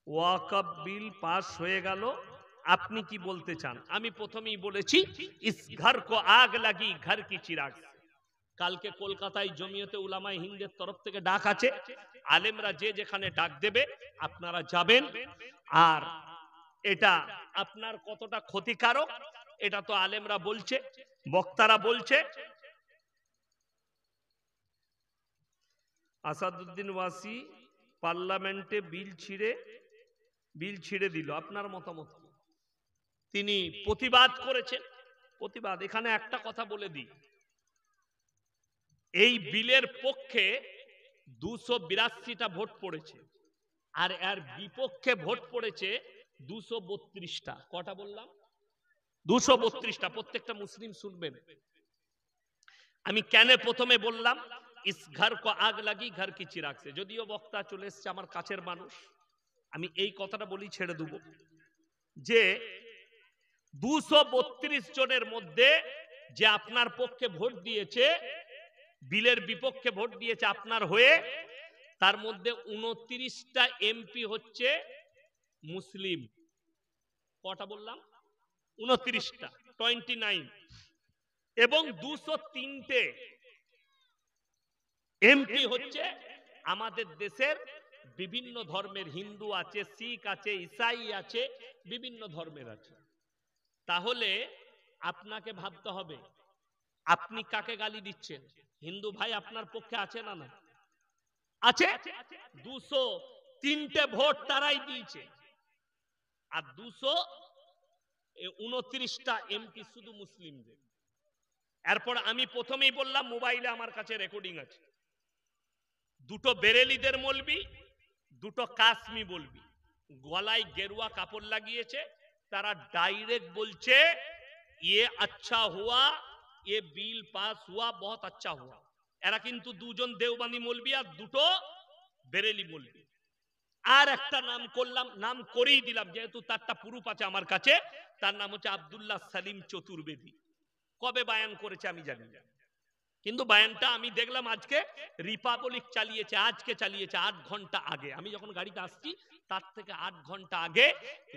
ওয়াকফ bill pass হয়ে গেল, আপনি কি বলতে চান? আমি প্রথমেই বলেছি ইস ঘর কো আগ লাগি ঘর কি চিরাগ। কালকে কলকাতায় জমিয়তে উলামায়ে হিন্দের তরফ থেকে ডাক আছে, আলেমরা যে যেখানে ডাক দেবে আপনারা যাবেন। আর এটা আপনার কতটা ক্ষতিকারক এটা তো আলেমরা বলছে, বক্তারা বলছে। আসাদুদ্দিন ওয়াসি পার্লামেন্টে বিল ছিঁড়ে দিল, আপনার মতামত? তিনি প্রতিবাদ করেছেন। প্রতিবাদ, এখানে একটা কথা বলে দিই, এই বিলের পক্ষে 282টা ভোট পড়েছে, আর এর বিপক্ষে ভোট পড়েছে 232টা। কটা বললাম? 232টা। প্রত্যেকটা মুসলিম শুনবেন। আমি কেন প্রথমে বললাম ইস ঘর কো আগ লাগি ঘর কি চিরাগ সে, যদিও বক্তা চলে এসছে আমার কাছের মানুষ, আমি এই কথাটা বলি ছেড়ে দেব, যে 232 জনের মধ্যে যে আপনার পক্ষে ভোট দিয়েছে, বিলের বিপক্ষে ভোট দিয়েছে আপনার হয়ে, তার মধ্যে 29টা এমপি হচ্ছে মুসলিম। কটা বললাম? 29টা, 29। এবং 203টে এমপি হচ্ছে আমাদের দেশের বিভিন্ন ধর্মের, হিন্দু আছে, শিখ আছে, ইসাই আছে, বিভিন্ন ধর্মের আছে। তাহলে আপনাকে ভাবতে হবে আপনি কাকে গালি দিচ্ছেন। হিন্দু ভাই আপনার পক্ষে আছে না? না আছে। 203টে ভোট তারাই দিয়েছে, আর 229টা এমপি শুধু মুসলিমদের। এরপর আমি প্রথমেই বললাম, মোবাইলে আমার কাছে রেকর্ডিং আছে, দুটো বেরেলিদের মৌলবি, দুটো কাশ্মী বলবি, গলায় গেরুয়া কাপড় লাগিয়েছে, তারা ডাইরেক্ট বলছে ये अच्छा हुआ, ये बिल पास हुआ, बहुत अच्छा हुआ। এরা কিন্তু দুজন দেওবন্দি মৌলবি আর দুটো বেরেলি মৌলবি। আর একটা নাম করলাম, নাম করেই দিলাম যেহেতু তারটা প্রুফ আছে আমার কাছে, তার নাম হচ্ছে আব্দুল্লাহ সালিম চতুর্বেদী। কবে বায়ান করেছে আমি জানি না, কিন্তু বায়ানটা আমি দেখলাম আজকে রিপাবলিক চালিয়েছে, আজকে চালিয়েছে 8 ঘন্টা আগে। আমি যখন গাড়িতে আসছি তার থেকে 8 ঘন্টা আগে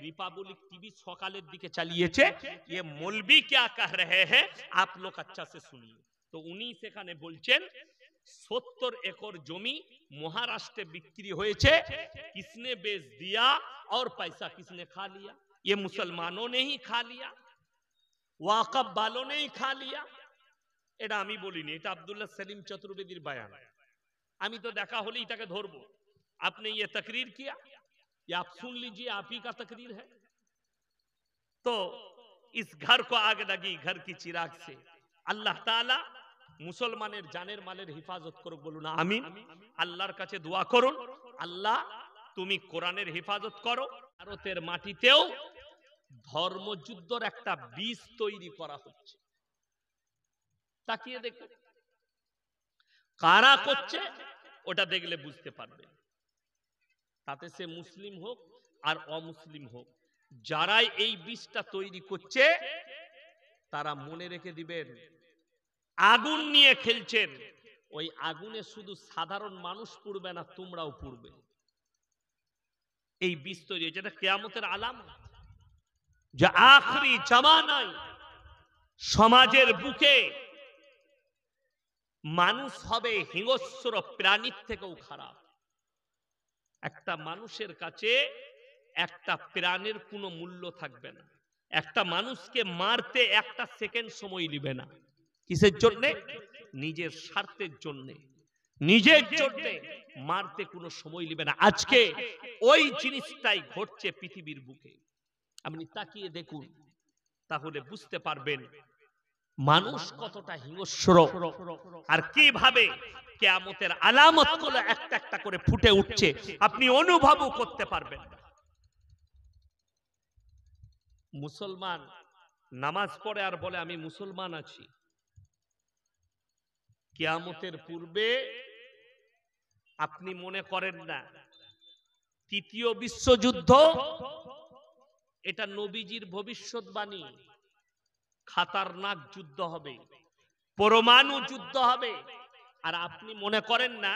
রিপাবলিক টিভি সকালের দিকে চালিয়েছে। ये मौलवी क्या कह रहे हैं आप लोग अच्छा से सुनिए। तो উনি সেখানে বলছেন 70 একর জমি মহারাষ্ট্রে বিক্রি হয়েছে, किसने बेच दिया और पैसा किसने खा लिया? ये मुसलमानों ने ही खा लिया, ওয়াকফ वालों ने ही खा लिया। এটা আমি বলিনি, এটা আব্দুল্লাহ সালিম চতুর্বেদীর বয়ান। আমি তো দেখা হলেই এটাকে ধরবো। आपने ये तकरीर किया, ये आप सुन लीजिए, आप ही का तकरीर है। तो इस घर को आग लगी घर की चिराग से। আল্লাহ তাআলা মুসলমানের জানের মালের হিফাজত করুক, বলুন আমিন। আল্লাহর কাছে দোয়া করুন, আল্লাহ তুমি কোরআনের হিফাজত করো। ভারতের মাটিতেও ধর্মযুদ্ধের একটা বীজ তৈরি করা হচ্ছে, তাকিয়ে দেখুন কারা করছে, ওটা দেখলে বুঝতে পারবে। তাতে সে মুসলিম হোক আর অমুসলিম হোক, যারাই এই বীজটা তৈরি করছে তারা মনে রেখে দিবেন আগুন নিয়ে খেলছেন, ওই আগুনে শুধু সাধারণ মানুষ পুড়বে না, তোমরাও পুড়বে। এই বীজ তৈরি হয়েছে, এটা কিয়ামতের আলামত, যে আখরি জামানায় সমাজের বুকে মানুষ হবে হিংস্র প্রাণীর থেকেও খারাপ। একটা মানুষের কাছে একটা প্রাণের কোনো মূল্য থাকবে না, একটা মানুষকে মারতে একটা সেকেন্ড সময় নেবে না। কিসের জন্য? নিজের স্বার্থের জন্য, নিজের জন্য মারতে কোনো সময় নেবে না। আজকে ওই জিনিসটাই ঘটছে পৃথিবীর বুকে। আপনি তাকিয়ে দেখুন, তাহলে বুঝতে পারবেন মানুষ কতটা হিংস্র আর কিভাবে কিয়ামতের আলামতগুলো একটা একটা করে ফুটে উঠছে, আপনি অনুভবও করতে পারবেন। মুসলমান নামাজ পড়ে আর বলে আমি মুসলমান আছি, কিয়ামতের পূর্বে আপনি মনে করেন না তৃতীয় বিশ্বযুদ্ধ এটা নবীজির ভবিষ্যৎবাণী, খাতারনাক যুদ্ধ হবে, পরমাণু যুদ্ধ হবে। আর আপনি মনে করেন না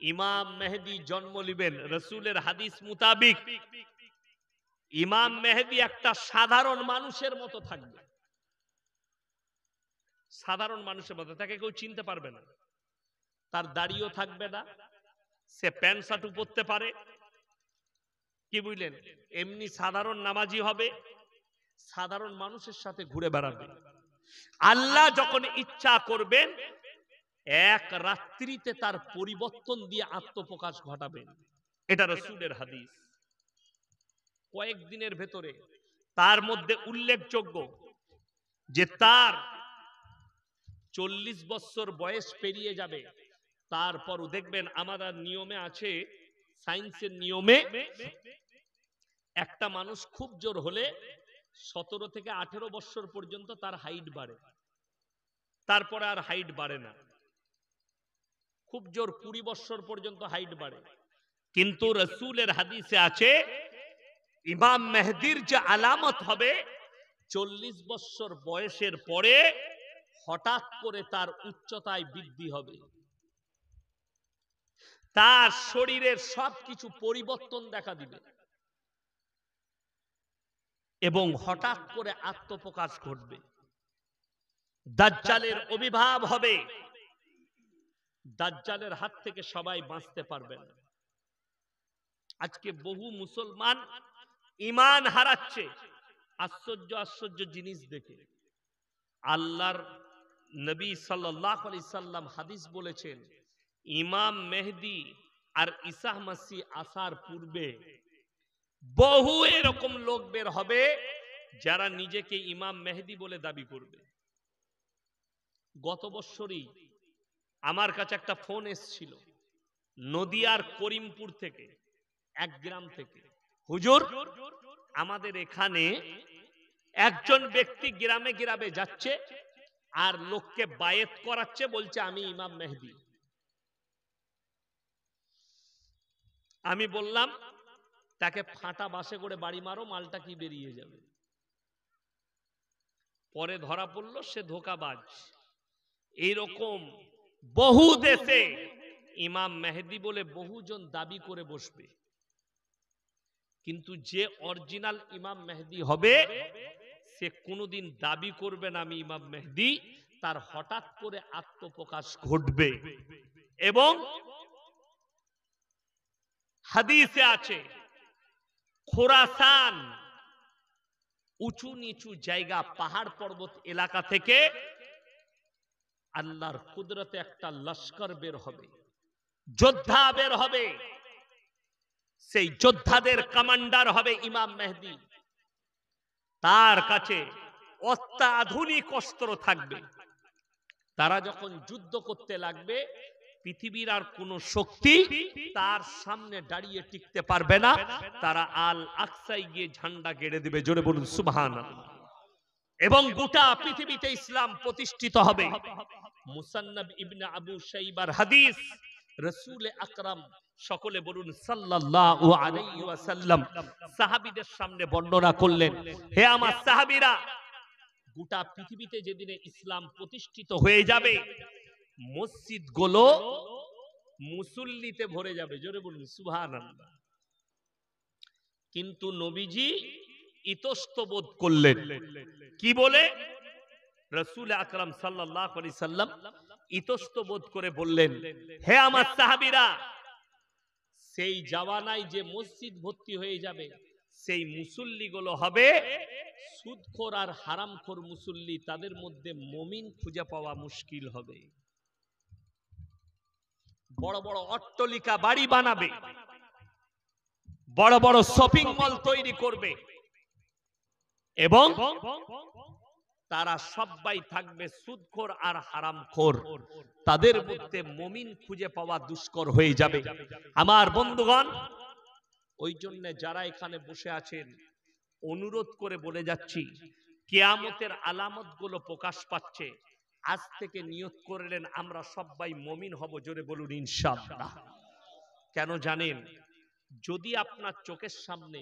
ইমাম মেহেদি জন্ম নিবেন রাসূলের হাদিস মোতাবেক। ইমাম মেহেদি একটা সাধারণ মানুষের মতো থাকবে, সাধারণ মানুষের মতো, তাকে কেউ চিনতে পারবে না। তার দাড়িও থাকবে না, সে প্যান্ট শার্টও পরতে পারে, কি বুঝলেন, এমনি সাধারণ নামাজি হবে, সাধারণ মানুষের সাথে ঘুরে বেড়াবে। আল্লাহ যখন ইচ্ছা করবেন এক রাত্রিতে তার পরিবর্তন দিয়ে আত্মপ্রকাশ ঘটাবেন। এটা রাসূলের হাদিস। কয়েকদিনের ভেতরে তার মধ্যে উল্লেখযোগ্য যে তার 40 বছর বয়স পেরিয়ে যাবে, তারপরও দেখবেন আমাদের নিয়মে আছে, সায়েন্সের নিয়মে, একটা মানুষ খুব জোর হলে 17 থেকে 18 বছর পর্যন্ত তার হাইট বাড়ে, তারপরে আর হাইট বাড়ে না। খুব জোর 20 বছর পর্যন্ত হাইট বাড়ে। কিন্তু রাসূলের হাদিসে আছে ইমাম মেহেদির যে আলামত হবে 40 বছর বয়সের পরে হঠাৎ করে তার উচ্চতায় বৃদ্ধি হবে, তার শরীরের সবকিছু পরিবর্তন দেখা দিবে এবং হঠাৎ করে আত্মপ্রকাশ ঘটবে। দাজ্জালের আবির্ভাব হবে, দাজ্জালের হাত থেকে সবাই বাঁচতে পারবেন। আজকে বহু মুসলমান ঈমান হারাচ্ছে আশ্চর্য আশ্চর্য জিনিস দেখে। আল্লাহর নবী সাল্লাল্লাহু আলাইহি সাল্লাম হাদিস বলেছেন, ইমাম মেহেদী আর ঈসা মসিহ আসার পূর্বে বহু এরকম লোক বের হবে যারা নিজেকে ইমাম মেহেদী বলে দাবি করবে। গত বছরই আমার কাছে একটা ফোন এসেছিল নদিয়ার করিমপুর থেকে, এক গ্রাম থেকে। হুজুর, আমাদের এখানে একজন ব্যক্তি গ্রামে গ্রামে যাচ্ছে আর লোককে বায়েত করাচ্ছে, বলছে আমি ইমাম মেহেদী। আমি বললাম তাকে ফাটা বাসে করে বাড়ি মারো, মালটা কি বেরিয়ে যাবে। পরে ধরা পড়লো সে ধোঁকাবাজ। এইরকম বহু দেশে ইমাম মেহেদী বলে বহুজন দাবি করে বসবে, কিন্তু যে অরিজিনাল ইমাম মেহেদী হবে সে কোনোদিন দাবি করবে না আমি ইমাম মেহেদী, তার হঠাৎ করে আত্মপ্রকাশ ঘটবে। এবং হাদিসে আছে খোরাসান উঁচু নিচু জায়গা, পাহাড় পর্বত এলাকা থেকে আল্লাহর কুদরতে একটা লস্কর বের হবে, যোদ্ধা বের হবে, সেই যোদ্ধাদের কমান্ডার হবে ইমাম মেহেদী। তার কাছে অত্যাধুনিক অস্ত্র থাকবে। তারা যখন যুদ্ধ করতে লাগবে পৃথিবীর আর কোন শক্তি তার সামনে দাঁড়িয়ে টিকতে পারবে না। তারা আল আকসায় গিয়ে ঝান্ডা গেড়ে দিবে, জোরে বলুন সুবহানাল্লাহ। এবং গোটা পৃথিবীতে ইসলাম প্রতিষ্ঠিত হবে। মুসান্নাব ইবনে আবু শাইবার হাদিস, রাসূল আকরাম সকলে বলুন সাল্লাল্লাহু আলাইহি ওয়াসাল্লাম সাহাবীদের সামনে বর্ণনা করলেন, হে আমার সাহাবীরা, গোটা পৃথিবীতে যেদিনে ইসলাম প্রতিষ্ঠিত হয়ে যাবে মসজিদগুলো মুসল্লিতে ভরে যাবে, জোরে বলুন সুবহানাল্লাহ। কিন্তু নবীজি ইতস্তত বোধ করলেন, কি বলে? রাসূল আকরাম সাল্লাল্লাহু আলাইহি সাল্লাম ইতস্তত বোধ করে বললেন, হে আমার সাহাবীরা, সেই জাওয়ানায় যে মসজিদ ভর্তি হয়ে যাবে সেই মুসল্লিগুলো হবে সুদখোর আর হারামখোর মুসল্লি, তাদের মধ্যে মুমিন খুঁজে পাওয়া মুশকিল হবে। বড় বড় অট্টালিকা বাড়ি বানাবে, বড় বড় শপিং মল তৈরি করবে এবং তারা সবাই থাকবে সুদখোর আর হারামখোর, তাদের মধ্যে মুমিন খুঁজে পাওয়া দুষ্কর হয়ে যাবে। আমার বন্ধুগণ, ওই জন্য যারা এখানে বসে আছেন অনুরোধ করে বলে যাচ্ছি, কিয়ামতের আলামতগুলো প্রকাশ পাচ্ছে, আজ থেকে নিয়ত করলেন আমরা সবাই মুমিন হব, জোরে বলুন ইনশাআল্লাহ। কেন জানেন? যদি আপনার চোখের সামনে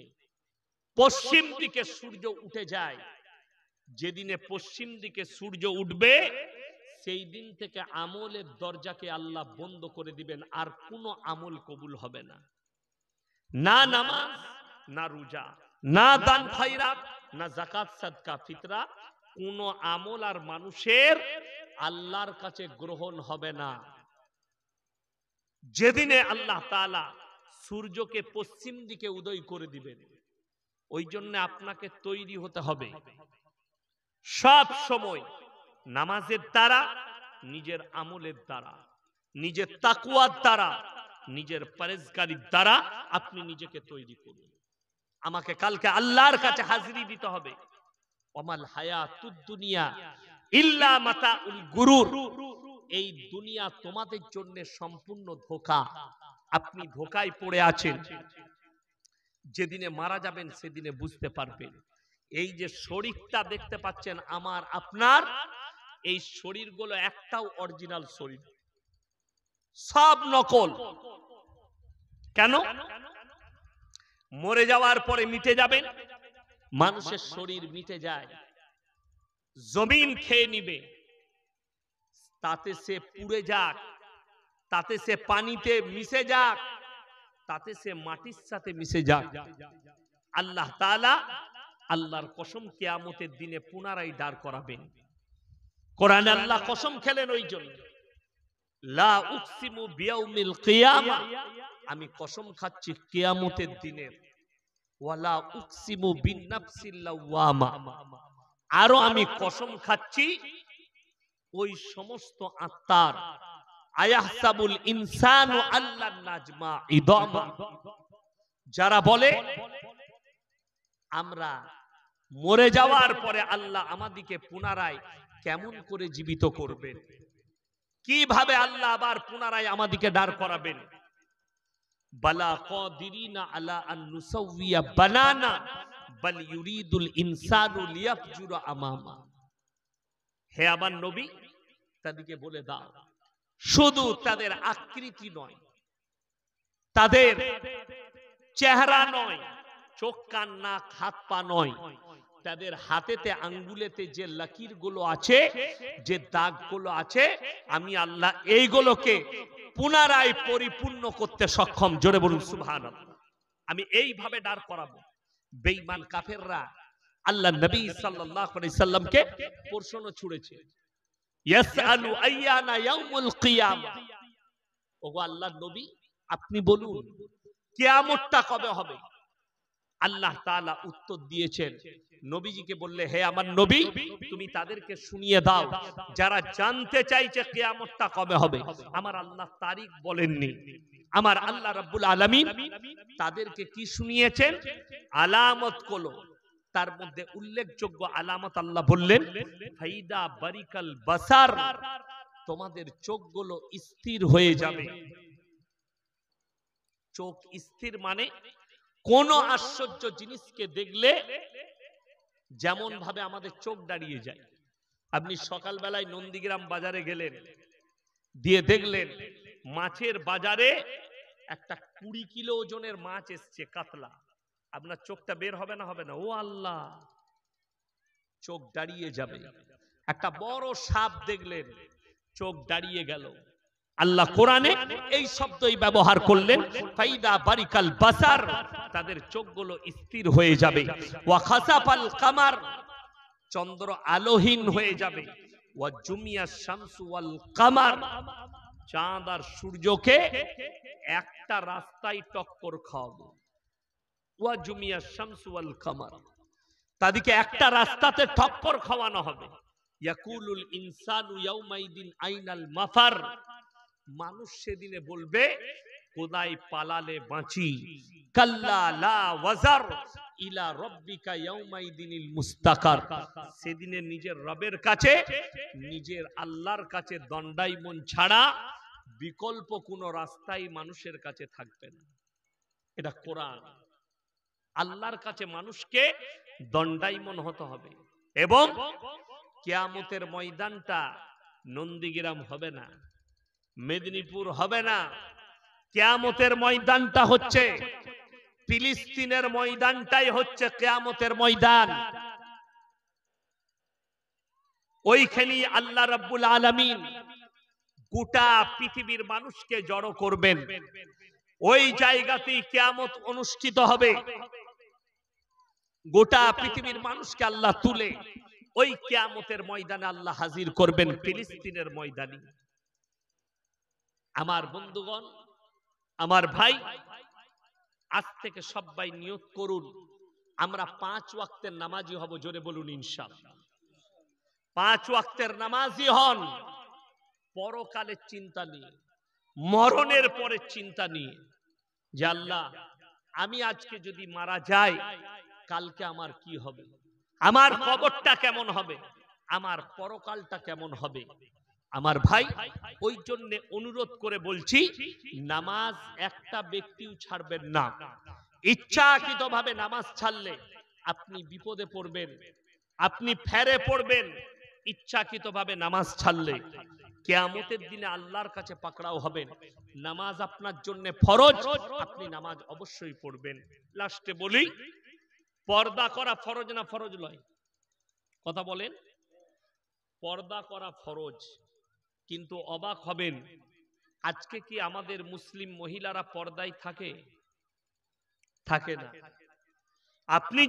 পশ্চিম দিকে সূর্য উঠে যায়, যেদিনে পশ্চিম দিকে সূর্য উঠবে সেই দিন থেকে আমলের দরজাকে আল্লাহ বন্ধ করে দিবেন, আর কোনো আমল কবুল হবে না। না নামাজ, না রোজা, না দান খয়রাত, না যাকাত সাদকা ফিতরা, কোন আমল আর মানুষের আল্লাহর কাছে গ্রহণ হবে না। যেদিনে আল্লাহ তাআলা সূর্যকে পশ্চিম দিকে উদয় করে দিবেন, ওই জন্য আপনাকে তৈরি হতে হবে সব সময় নামাজের দ্বারা, নিজের আমলের দ্বারা, নিজের তাকওয়ার দ্বারা, নিজের পরেজগারির দ্বারা আপনি নিজেকে তৈরি করুন। আমাকে কালকে আল্লাহর কাছে হাজিরি দিতে হবে। ওমাল হায়াতুদ দুনিয়া ইল্লা মাতাউল গুরুর, এই দুনিয়া তোমাদের জন্য সম্পূর্ণ ধোঁকা। আপনি ধোঁকায় পড়ে আছেন। যেদিনে মারা যাবেন সেদিনে বুঝতে পারবেন। এই যে শরীরটা দেখতে পাচ্ছেন আমার আপনার, এই শরীরগুলো একটাও অরিজিনাল শরীর, সব নকল। কেন? মরে যাওয়ার পরে মিটে যাবেন। মানুষের শরীর মিটে যায়, জমিন খেয়ে নিবে, তাতে সে পুড়ে যাক, তাতে সে পানিতে মিশে যাক, তাতে সে মাটির সাথে মিশে যাক, আল্লাহ তাআলা আল্লাহর কসম কিয়ামতের দিনে পুনরায় দাঁড় করাবেন। কোরআনে আল্লাহ কসম খেলেন ওই জন্য, লা উকসিমু বিয়াউমিল কিয়ামা, আমি কসম খাচ্ছি কিয়ামতের দিনের, ওয়ালা উকসিমু বিন্নাফসিল লাওয়ামা, আরো আমি কসম খাচ্ছি ওই সমস্ত আত্মার, আয়াহসাবুল ইনসানু আল্লান নাজমা ইদামা, যারা বলে আমরা মরে যাওয়ার পরে আল্লাহ আমাদেরকে পুনরায় কেমন করে জীবিত করবেন, কিভাবে আল্লাহ আবার পুনরায় আমাদেরকে দাঁড় করাবেন। বালা কাদিরিনা আলা আন নুসাউইয়া বানানা বাল ইউরিদুল ইনসানু লিয়াফজুরা আমামা। হে আমার নবী, তাদেরকে বলে দাও, শুধু তাদের আকৃতি নয়, তাদের চেহারা নয়, চোখ কান নাক হাত পা নয়, তাদের হাতেতে আঙ্গুলেতে যে লকির গুলো আছে, যে দাগ গুলো আছে, আমি আল্লাহ এইগুলোকে পুনরায় পরিপূর্ণ করতে সক্ষম। জোরে বলুন সুবহানাল্লাহ। আমি এইভাবে দাঁড় করাবো। বেঈমান কাফেররা আল্লাহ নবী সাল্লাল্লাহু আলাইহি সাল্লামকে প্রশ্ন ছুড়েছে, ইয়াসআলু আইয়ানা ইয়াউমুল কিয়ামা, ওগো আল্লাহর নবী আপনি বলুন কিয়ামতটা কবে হবে। আল্লাহ তাআলা উত্তর দিয়েছেন, নবীজিকে বললে, হে আমার নবী তুমি তাদেরকে শুনিয়ে দাও যারা জানতে চাইছে কিয়ামতটা কবে হবে। আমার আল্লাহ তারিখ বলেননি, আমার আল্লাহ রাব্বুল আলামিন তাদেরকে কি শুনিয়েছেন, আলামত গুলো। তার মধ্যে উল্লেখযোগ্য আলামত আল্লাহ বললেন, ফাইদা বারিকাল বাসার, তোমাদের চোখগুলো স্থির হয়ে যাবে। চোখ স্থির মানে কোন আশ্চর্য জিনিসকে দেখলে যেমন ভাবে আমাদের চোখ দাঁড়িয়ে যায়। আপনি সকালবেলায় নন্দীগ্রাম বাজারে গেলেন, দিয়ে দেখলেন মাছের বাজারে একটা 20 কিলো ওজনের মাছ এসছে, কাতলা। আপনার চোখটা বের হবে না? হবে না? ও আল্লাহ, চোখ দাঁড়িয়ে যাবে। একটা বড় সাপ দেখলেন, চোখ দাঁড়িয়ে গেল। আল্লাহ কোরআনে এই শব্দই ব্যবহার করলেন, ফাইদা বারিকাল বাসার, তাদের চোখগুলো স্থির হয়ে যাবে। ওয়া খাসাফাল কামার, চন্দ্র আলোহীন হয়ে যাবে। ওয়া জুমিয়াশ শামসু ওয়াল কামার, চাঁদ আর সূর্যকে একটা রাস্তায় টক্কর খাওয়াবো। ওয়া জুমিয়াশ শামসু ওয়াল কামার, তাদেরকে একটা রাস্তাতে টক্কর খাওয়ানো হবে। ইয়াকুলুল ইনসানু ইয়াউমাইদিন আইনাল মাফার, মানুষ সেদিনে বলবে কোথায় পালালে বাঁচি। কাল্লা লা ওয়াজার ইলা রাব্বিকা ইয়াউমাইদিনিল মুস্তাকার, সেদিনে নিজের রবের কাছে, নিজের আল্লাহর কাছে দণ্ডায়মন ছাড়া বিকল্প কোনো রাস্তাই মানুষের কাছে থাকবে না। এটা কোরআন। আল্লাহর কাছে মানুষকে দণ্ডায়মন হতে হবে। এবং কিয়ামতের ময়দানটা নন্দীগ্রাম হবে না, মেদিনীপুর হবে না, কিয়ামতের ময়দানটা হচ্ছে ফিলিস্তিনের ময়দানটাই হচ্ছে কিয়ামতের ময়দান। ওইখানেই আল্লাহ রাব্বুল আলামিন গোটা পৃথিবীর মানুষকে জড়ো করবেন। ওই জায়গাতেই কিয়ামত অনুষ্ঠিত হবে। গোটা পৃথিবীর মানুষকে আল্লাহ তুলে ওই কিয়ামতের ময়দানে আল্লাহ হাজির করবেন, ফিলিস্তিনের ময়দানে। আমার বন্ধুগণ, আমার ভাই, আজ থেকে সবাই নিয়ত করুন আমরা 5 ওয়াক্তের নামাজি হব। জোরে বলুন ইনশাআল্লাহ। 5 ওয়াক্তের নামাজি হন, পরকালের চিন্তা নিয়ে, মরণের পরের চিন্তা নিয়ে, যে আল্লাহ আমি আজকে যদি মারা যাই কালকে আমার কি হবে, আমার কবরটা কেমন হবে, আমার পরকালটা কেমন হবে। আমার ভাই, ওই জন্য অনুরোধ করে বলছি, নামাজ একটা ব্যক্তিও ছাড়বেন না। ইচ্ছাকৃতভাবে নামাজ ছাড়লে আপনি বিপদে পড়বেন, আপনি ফেরে পড়বেন। ইচ্ছাকৃতভাবে নামাজ ছাড়লে কিয়ামতের দিনে আল্লাহর কাছে পাকড়াও হবেন। নামাজ আপনার জন্য ফরজ, আপনি নামাজ অবশ্যই পড়বেন। লাস্টে বলি, পর্দা করা ফরজ না ফরজ নয়? কথা বলেন। পর্দা করা ফরজ, কিন্তু অবাক হবেন আজকে কি আমাদের মুসলিম মহিলারা পর্দায় থাকে? থাকে না। আপনি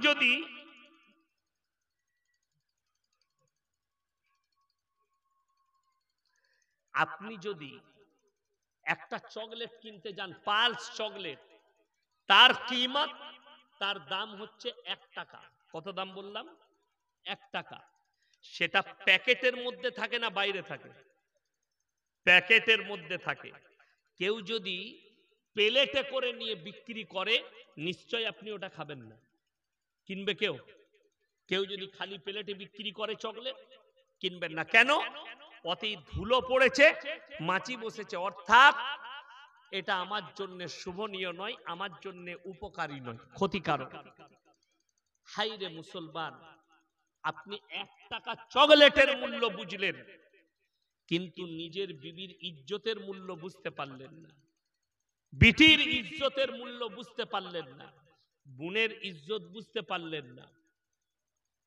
যদি একটা চকলেট কিনতে যান, পালস চকলেট, তার কিমত, তার দাম হচ্ছে 1 টাকা। কত দাম বললাম? 1 টাকা। সেটা প্যাকেটের মধ্যে থাকে না বাইরে থাকে? প্যাকেটের মধ্যে থাকে। কেউ যদি প্লেটে করে নিয়ে বিক্রি করে, নিশ্চয় আপনি ওটা খাবেন না। কিনবে কেউ? কেউ যদি খালি প্লেটে বিক্রি করে চকলেট, কিনবেন না। কেন? অতি ধুলো পড়েছে, মাছি বসেছে, অর্থাৎ এটা আমার জন্য শুভনীয় নয়, আমার জন্য উপকারী নয়, ক্ষতিকারক। হাইরে মুসলমান, আপনি 1 টাকা চকলেটের মূল্য বুঝলেন, কিন্তু নিজের বিবির ইজ্জতের মূল্য বুঝতে পারলেন না, বিটির ইজ্জতের মূল্য বুঝতে পারলেন না, বোনের ইজ্জত বুঝতে পারলেন না,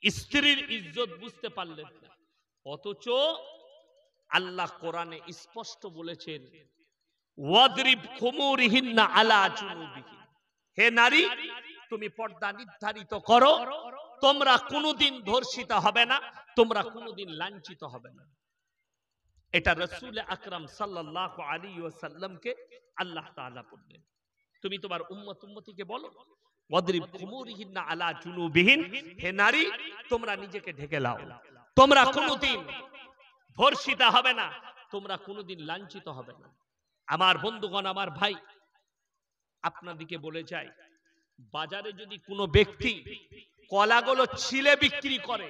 স্ত্রীর ইজ্জত বুঝতে পারলেন না। অথচ আল্লাহ কোরআনে স্পষ্ট বলেছেন, ওয়াদরিব খুমুরিহিন্না আলা জুনুবিহিন, হে নারী তুমি পর্দা নির্ধারিত করো, তোমরা কোনোদিন ধর্ষিতা হবে না, তোমরা কোনোদিন লাঞ্ছিত হবে না। এটা রাসূল আকরাম সাল্লাল্লাহু আলাইহি ওয়াসাল্লামকে আল্লাহ তাআলা বললেন। তুমি তোমার উম্মতিকে বলো, ওয়াদরিব খুমুরিহিন্না আলা জুনুবিহিন, হে নারী তোমরা নিজেকে ঢেকে লাও, তোমরা কোনোদিন ধর্ষিতা হবে না, তোমরা কোনোদিন লাঞ্ছিত হবে না। আমার বন্ধুগণ, আমার ভাই, আপনাদিকে বলে যাই, বাজারে যদি কোনো ব্যক্তি কলাগুলো ছিলে বিক্রি করে,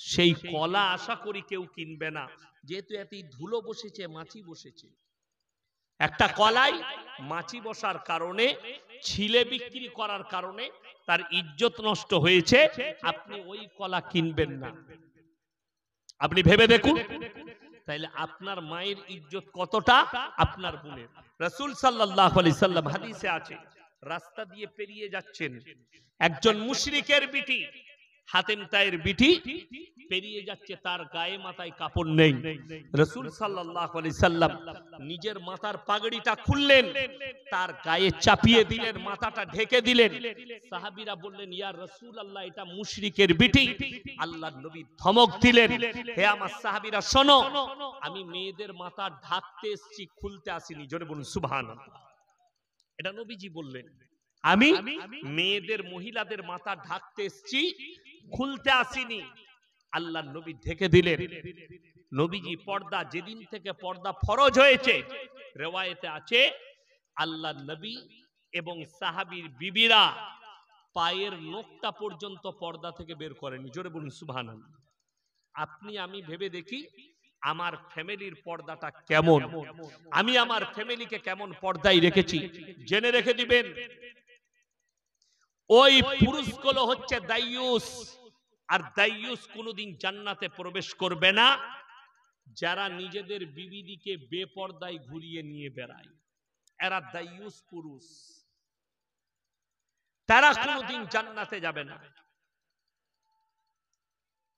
সেই কলা আশা করি কেউ কিনবে না, যেহেতু এতই ধুলো বসেছে, মাছি বসেছে। একটা কলাই মাছি বসার কারণে, ছিলে বিক্রি করার কারণে তার ইজ্জত নষ্ট হয়েছে, আপনি ওই কলা কিনবেন না। আপনি ভেবে দেখুন, তাইলে আপনার মায়ের ইজ্জত কতটা, আপনার বোনের। রাসূল সাল্লাল্লাহু আলাইহি সাল্লাম হাদিসে আছে, রাস্তা দিয়ে পেরিয়ে যাচ্ছেন, একজন মুশরিকের বিটি, হাতেম তায়ের বিটি পেরিয়ে যাচ্ছে, তার গায়ে মাথায় কাপড় নেই। রাসূল সাল্লাল্লাহু আলাইহি সাল্লাম নিজের মাথার পাগড়িটা খুললেন, তার গায়ে চাপিয়ে দিলেন, মাথাটা ঢেকে দিলেন। সাহাবীরা বললেন, ইয়া রাসূলুল্লাহ, এটা মুশরিকের বিটি। আল্লাহর নবী ধমক দিলেন, হে আমার সাহাবীরা শোনো, আমি মেয়েদের মাথা ঢাকতে এসেছি, খুলতে আসিনি। জোরে বলুন সুবহানাল্লাহ। এটা নবীজি বললেন, আমি মেয়েদের, মহিলাদের মাথা ঢাকতে এসেছি, খুলতে আসিনি। আল্লাহর নবী ঢেকে দিলেন। নবীজি পর্দা, যেদিন থেকে পর্দা ফরজ হয়েছে, রিওয়ায়েতে আছে আল্লাহর নবী এবং সাহাবীর বিবিরা পায়ের নখটা পর্যন্ত পর্দা থেকে বের করেনি। জোরে বলুন সুবহানাল্লাহ। আপনি আমি ভেবে দেখি আমার ফ্যামিলির পর্দাটা কেমন, আমি আমার ফ্যামিলিকে কেমন পর্দায় রেখেছি। জেনে রেখে দিবেন, ওই পুরুষগুলো হচ্ছে দাইয়ুস, আর দাইয়ুস কোনোদিন জান্নাতে প্রবেশ করবে না যারা নিজেদের বিবিদিকে বেপর্দায় ঘুরিয়ে নিয়ে বেড়ায়। এরা দাইয়ুস পুরুষ, তারা কোনোদিন জান্নাতে যাবে না।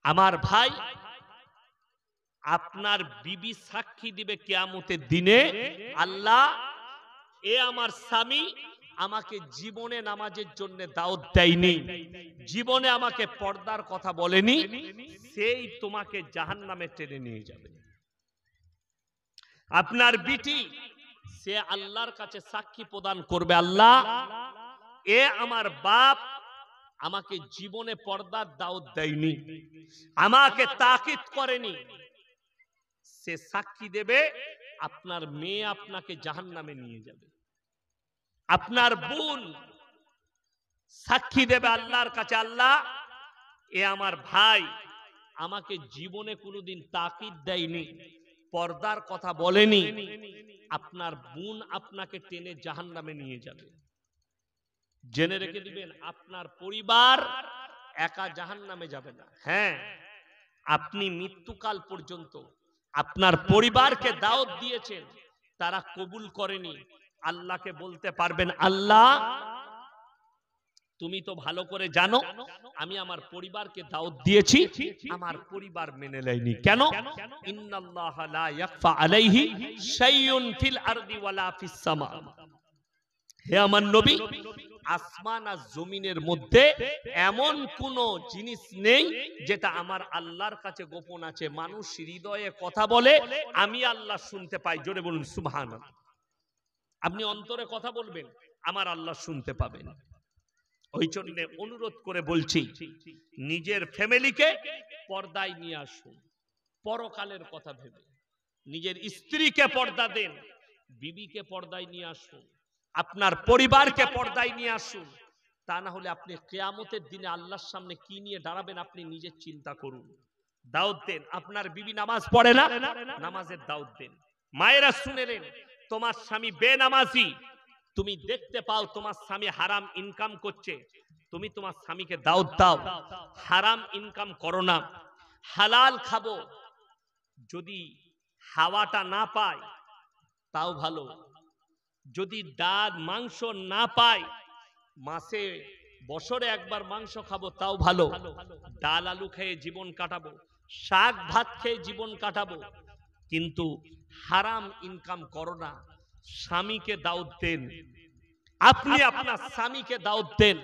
আমার ভাই, আপনার বিবি সাক্ষী দিবে কিয়ামতের দিনে, আল্লাহ এ আমার স্বামী আমাকে জীবনে নামাজের জন্য দাওয়াত দেয়নি, জীবনে আমাকে পর্দার কথা বলেনি, সেই তোমাকে জাহান্নামে টেনে নিয়ে যাবে। আপনার বিটি সে আল্লাহর কাছে সাক্ষী প্রদান করবে, আল্লাহ এ আমার বাপ আমাকে জীবনে পর্দার দাওয়াত দেয়নি, আমাকে তাকিদ করেনি, সে সাক্ষী দেবে আপনার মেয়ে আপনাকে জাহান্নামে নিয়ে যাবে। আপনার বোন সাক্ষী দেবে আল্লাহর কাছে, আল্লাহ এ আমার ভাই আমাকে জীবনে কোনোদিন তাকিদ দেয়নি, পর্দার কথা বলেনি, আপনার বোন আপনাকে টেনে জাহান্নামে নিয়ে যাবে। জেনে রেখে দিবেন আপনার পরিবার একা জাহান্নামে যাবে না। হ্যাঁ, আপনি মৃত্যুকাল পর্যন্ত আপনার পরিবারকে দাওয়াত দিয়েছেন, তারা কবুল করেনি, আল্লাহকে বলতে পারবেন, আল্লাহ তুমি তো ভালো করে জানো আমি আমার পরিবারকে দাওয়াত দিয়েছি, আমার পরিবার মেনে নেয়নি। কেন? ইন্নাল্লাহা লা ইয়াখফা আলাইহি শাইউন ফিল আরদি ওয়ালা ফিস সামা। হে আমার নবী, আসমান আর জমিনের মধ্যে এমন কোন জিনিস নেই যেটা আমার আল্লাহর কাছে গোপন আছে। মানুষ হৃদয়ে কথা বলে, আমি আল্লাহ শুনতে পাই। জোরে বলুন সুবহানাল্লাহ। আপনি অন্তরে কথা বলবেন, আমার আল্লাহ শুনতে পাবেন। ওই জন্য অনুরোধ করে বলছি, নিজের ফ্যামিলিকে পর্দায় নিয়ে আসুন, পরকালের কথা ভেবে। নিজের স্ত্রীকে পর্দা দেন, বিবিকে পর্দায় নিয়ে আসুন, আপনার পরিবারকে পর্দায় নিয়ে আসুন। তা না হলে আপনি কিয়ামতের দিনে আল্লাহর সামনে কি নিয়ে দাঁড়াবেন আপনি নিজে চিন্তা করুন। দাওয়াত দেন। আপনার বিবি নামাজ পড়ে না, নামাজের দাওয়াত দেন। মায়েরা শুনেলেন, তোমার স্বামী বেনামাজি, তুমি দেখতে পাও তোমার স্বামী হারাম ইনকাম করছে, তুমি তোমার স্বামীকে দাওয়াত দাও, হারাম ইনকাম করো না, হালাল খাবো। যদি হাওয়াটা না পায় তাও ভালো, যদি ডাল মাংস না পায়, মাসে বছরে একবার মাংস খাবো তাও ভালো, ডাল আলু খেয়ে জীবন কাটাবো, শাক ভাত খেয়ে জীবন কাটাবো, কিন্তু হারাম ইনকাম করো না। স্বামীকে দাওয়াত দেন, আপনি আপনার স্বামীকে দাওয়াত দেন,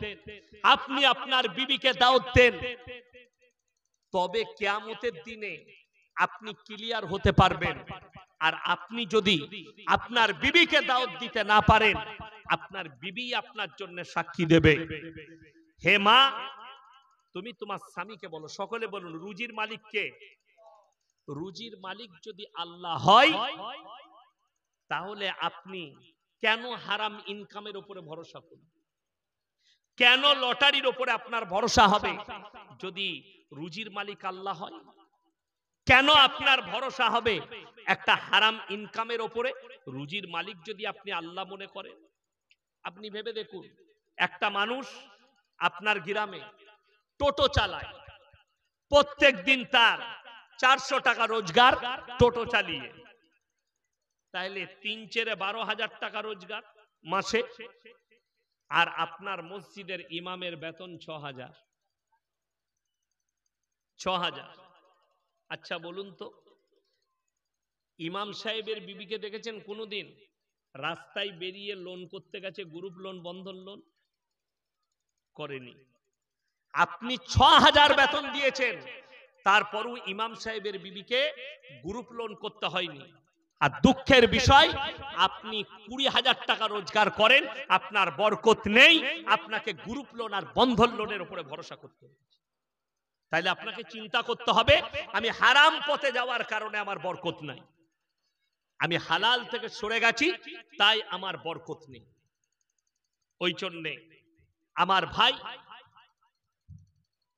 আপনি আপনার বিবিকে দাওয়াত দেন, তবে কিয়ামতের দিনে আপনি ক্লিয়ার হতে পারবেন। আর আপনি যদি আপনার বিবিকে দাওয়াত দিতে না পারেন, আপনার বিবি আপনার জন্য সাক্ষী দেবে। হে মা, তুমি তোমার স্বামীকে বলো, সকলে বলুন, রুজির মালিক কে? রুজির মালিক যদি আল্লাহ হয়, তাহলে আপনি কেন হারাম ইনকামের উপরে ভরসা করুন? কেন লটারির উপরে আপনার ভরসা হবে যদি রুজির মালিক আল্লাহ হয়? কেন আপনার ভরসা হবে একটা হারাম ইনকামের উপরে? রুজির মালিক যদি আপনি আল্লাহ মনে করেন। আপনি ভেবে দেখুন, একটা মানুষ আপনার গ্রামে টোটো চালায়, প্রত্যেক দিন তার 400 টাকা রোজগার টোটো চালিয়ে, তাহলে 3-12,000 টাকা রোজগার মাসে। আর আপনার মসজিদের ইমামের বেতন 6,000। আচ্ছা বলুন তো, ইমাম সাহেবের বিবিকে দেখেছেন কোনোদিন রাস্তায় বেরিয়ে লোন করতে গেছে? গ্রুপ লোন, বন্ধন লোন করেনি। আপনি 6,000 বেতন দিয়েছেন, তারপরও ইমাম সাহেবের বিবিকে গ্রুপ লোন করতে হয়নি। আর দুঃখের বিষয়, আপনি 20,000 টাকা রোজগার করেন, আপনার বরকত নেই, আপনাকে গ্রুপ লোন আর বন্ধন লোনের উপরে ভরসা করতে হবে। তাইলে আপনাকে চিন্তা করতে হবে, আমি হারাম পথে যাওয়ার কারণে আমার বরকত নাই, আমি হালাল থেকে সরে গেছি তাই আমার বরকত নেই। ওই জন্যে আমার ভাই,